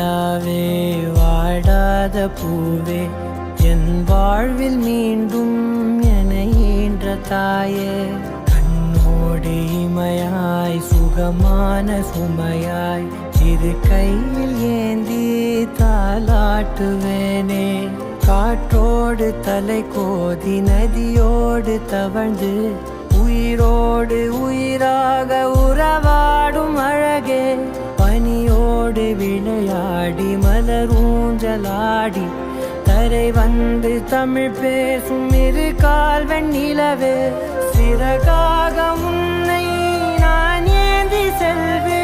நிலாவே வாடாத பூவே என் வாழ்வில் மீண்டும் என ஈன்ற தாயே கண்ணோடு இமையாய் சுகமான சுமையாய் இரு கையில் ஏந்தி தாலாட்டுவேனே காற்றோடு தலை கோதி நதியோடு தவழ்ந்து உயிரோடு உயிராக உறவாடும் அழகே பனியோடு விளையாடி மலரூஞ்சலாடி தரை வந்து தமிழ் பேசும் இரு கால் வெண்ணிலவே சிறகாக உன்னை நான் ஏந்தி செல்வேன்.